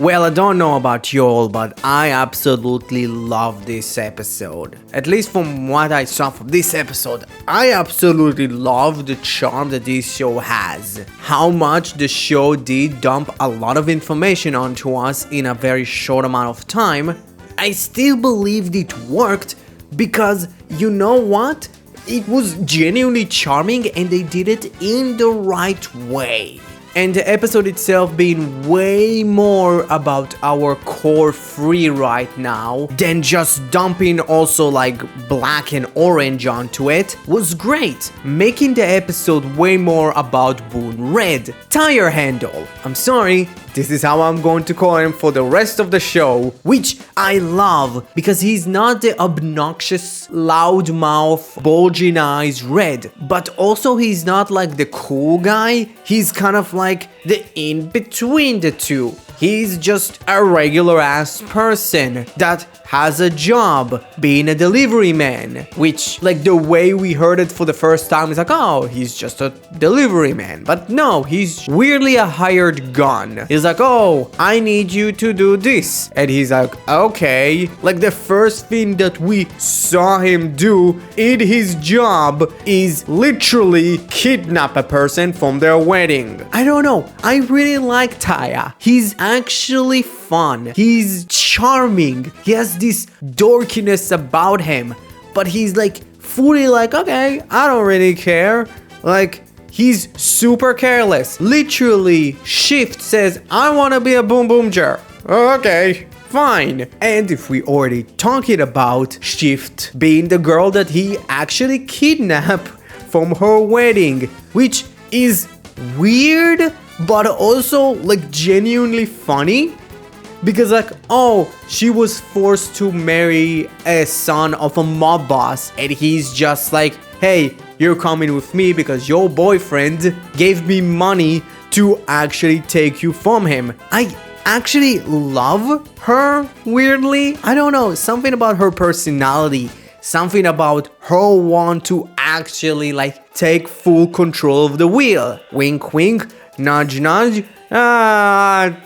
Well, I don't know about y'all, but I absolutely love this episode. At least from what I saw from this episode, I absolutely love the charm that this show has. How much the show did dump a lot of information onto us in a very short amount of time. I still believed it worked because, you know what? It was genuinely charming and they did it in the right way. And the episode itself being way more about our core 3 right now than just dumping also like black and orange onto it was great, making the episode way more about Boon Red, tire handle. I'm sorry, this is how I'm going to call him for the rest of the show, which I love because he's not the obnoxious, loudmouth, bulging eyes Red, but also he's not like the cool guy, he's kind of like the in-between the two. He's just a regular ass person that has a job being a delivery man, which like the way we heard it for the first time is like, oh, he's just a delivery man. But no, he's weirdly a hired gun. He's like, oh, I need you to do this. And he's like, okay. Like the first thing that we saw him do in his job is literally kidnap a person from their wedding. I don't know. I really like Taya. He's actually fun. He's charming. He has this dorkiness about him, but he's like fully like, okay, I don't really care. Like, he's super careless. Literally, Shift says, I want to be a Boonboomger. Okay, fine. And if we already talking about Shift being the girl that he actually kidnapped from her wedding, which is weird, but also like genuinely funny. Because like, oh, she was forced to marry a son of a mob boss and he's just like, hey, you're coming with me because your boyfriend gave me money to actually take you from him. I actually love her, weirdly. I don't know, something about her personality, something about her want to actually like take full control of the wheel. Wink wink, nudge nudge,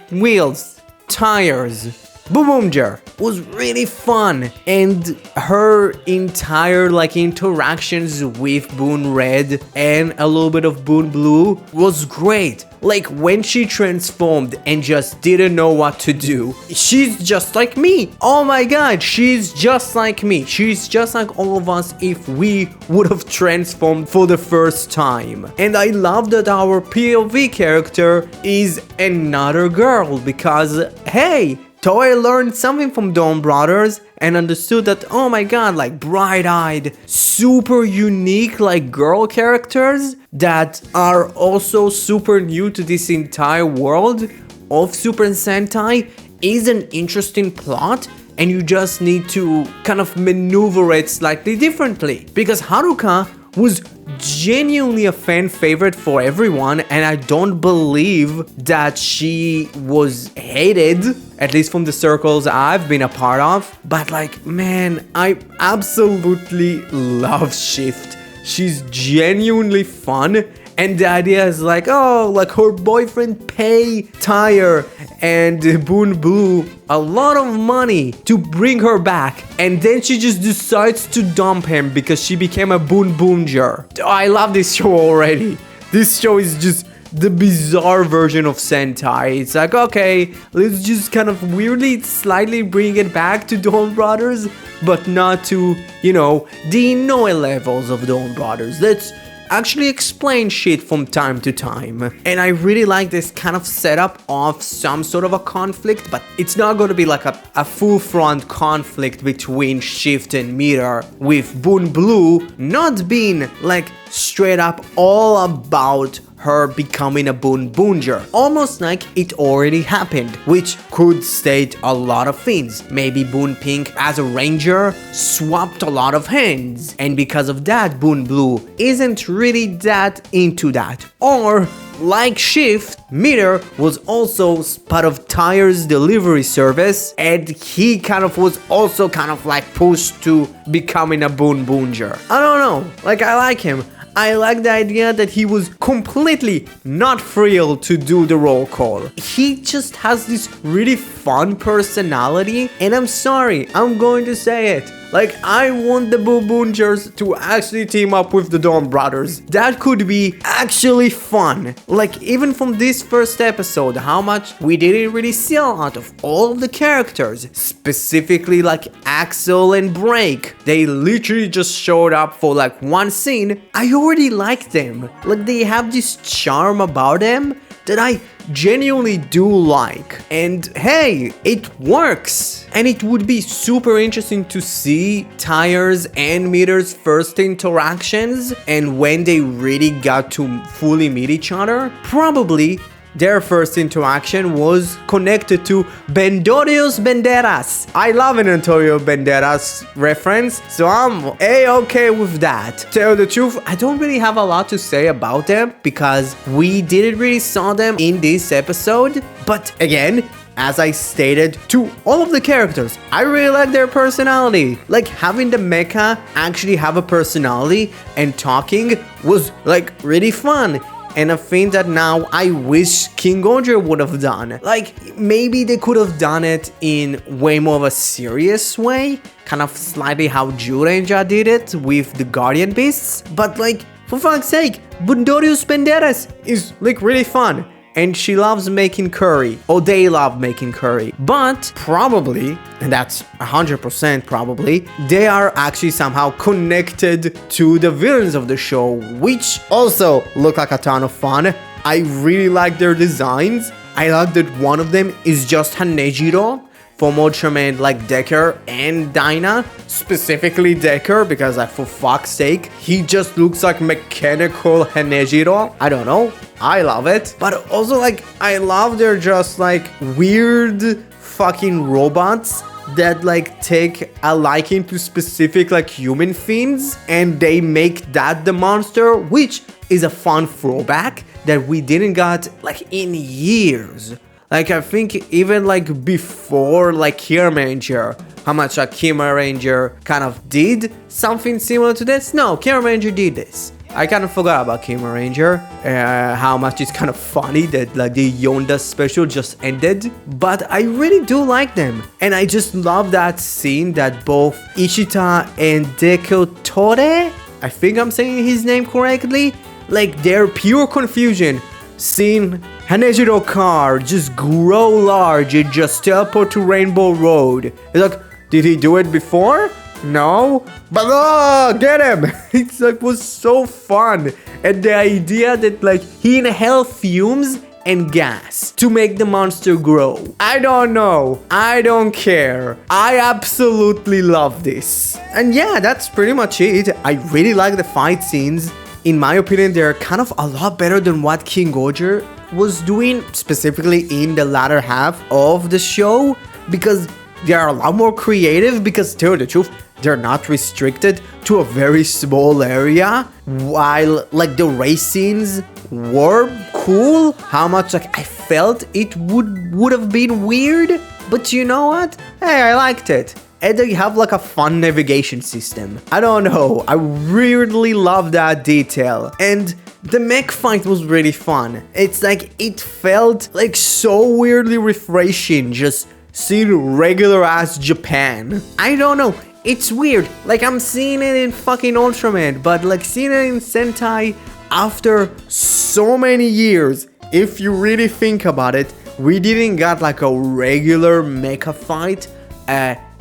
wheels. Tires. Boonboomger was really fun, and her entire like interactions with Boon Red and a little bit of Boon Blue was great. Like when she transformed and just didn't know what to do, she's just like me. Oh my god, she's just like me. She's just like all of us if we would have transformed for the first time. And I love that our POV character is another girl because, hey, Toei learned something from Dawn Brothers and understood that, oh my god, like bright-eyed, super unique like girl characters that are also super new to this entire world of Super Sentai is an interesting plot, and you just need to kind of maneuver it slightly differently. Because Haruka was genuinely a fan favorite for everyone, and I don't believe that she was hated, at least from the circles I've been a part of. But like, man, I absolutely love Shift. She's genuinely fun, and the idea is like, oh, like her boyfriend pay Tire and Boon Blue a lot of money to bring her back, and then she just decides to dump him because she became a Boonboomger. I love this show already. This show is just the bizarre version of Sentai. It's like, okay, let's just kind of weirdly slightly bring it back to Dawn Brothers, but not to, you know, the Inoue levels of Dawn Brothers. Let's actually explain shit from time to time. And I really like this kind of setup of some sort of a conflict, but it's not going to be like a full front conflict between Shift and Meter, with Boon Blue not being like straight up all about her becoming a Boonboomger, almost like it already happened, which could state a lot of things. Maybe Boon Pink as a ranger swapped a lot of hands, and because of that Boon Blue isn't really that into that. Or like Shift, Meter was also part of Tire's delivery service, and he kind of was also kind of like pushed to becoming a Boonboomger. I don't know, like I like him. I like the idea that he was completely not thrilled to do the roll call. He just has this really fun personality, and I'm sorry, I'm going to say it. Like, I want the Boonboomgers to actually team up with the Dawn Brothers. That could be actually fun. Like, even from this first episode, how much we didn't really see a lot of all of the characters. Specifically, like, Axel and Break. They literally just showed up for, like, one scene. I already like them. Like, they have this charm about them that I genuinely do like. And hey, it works. And it would be super interesting to see Tyre's and Meter's first interactions and when they really got to fully meet each other. Probably their first interaction was connected to Bendorios Banderas. I love an Antonio Banderas reference, so I'm a-okay with that. To tell the truth, I don't really have a lot to say about them because we didn't really saw them in this episode. But again, as I stated to all of the characters, I really like their personality. Like, having the Mecha actually have a personality and talking was like really fun. And a thing that now I wish King Gonja would have done. Like, maybe they could have done it in way more of a serious way. Kind of slightly how Jurenja did it with the Guardian Beasts. But like, for fuck's sake, Bundorius Banderas is like really fun. And she loves making curry, or they love making curry. But probably, and that's 100% probably, they are actually somehow connected to the villains of the show, which also look like a ton of fun. I really like their designs. I like that one of them is just Hanejiro from Ultraman, like Decker and Dyna, specifically Decker, because like, for fuck's sake, he just looks like mechanical Hanejiro. I don't know, I love it. But also, like, I love they're just like weird fucking robots that like take a liking to specific like human fiends, and they make that the monster, which is a fun throwback that we didn't got like in years. Like, I think even like before like Kira Ranger, how much like Kira Ranger kind of did something similar to this. No, Kira Ranger did this. I kind of forgot about Kira Ranger, how much it's kind of funny that like the Yonda special just ended. But I really do like them. And I just love that scene that both Ishita and Dekotore, I think I'm saying his name correctly, like their pure confusion seeing Hanejiro car just grow large and just teleport to Rainbow Road. It's like, did he do it before? No, but oh, get him! It's like was so fun, and the idea that like he inhaled fumes and gas to make the monster grow. I don't know, I don't care. I absolutely love this. And yeah, that's pretty much it. I really like the fight scenes. In my opinion, they're kind of a lot better than what King Gonja was doing, specifically in the latter half of the show, because they are a lot more creative, because to tell the truth, they're not restricted to a very small area, while like the race scenes were cool. How much like I felt it would have been weird, but you know what? Hey, I liked it. And they have like a fun navigation system. I don't know, I really love that detail. And the mech fight was really fun. It's like, it felt like so weirdly refreshing just seeing regular ass Japan. I don't know, it's weird. Like, I'm seeing it in fucking Ultraman, but like seeing it in Sentai after so many years, if you really think about it, we didn't got like a regular mecha fight,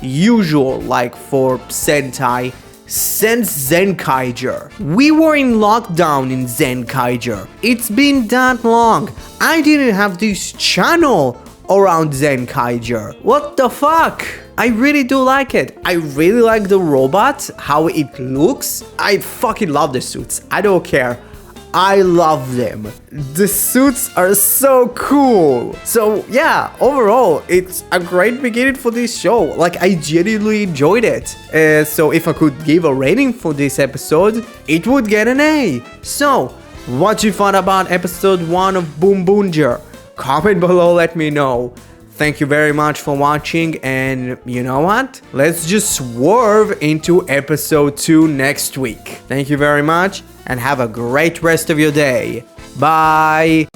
usual like for Sentai since Zenkaiger. We were in lockdown in Zenkaiger. It's been that long. I didn't have this channel around Zenkaiger. What the fuck? I really do like it. I really like the robot, how it looks. I fucking love the suits. I don't care. I love them. The suits are so cool. So yeah, overall, it's a great beginning for this show. Like, I genuinely enjoyed it. So if I could give a rating for this episode, it would get an A. So, what you thought about episode 1 of Boonboomger? Comment below, let me know. Thank you very much for watching, and you know what? Let's just swerve into episode 2 next week. Thank you very much, and have a great rest of your day. Bye!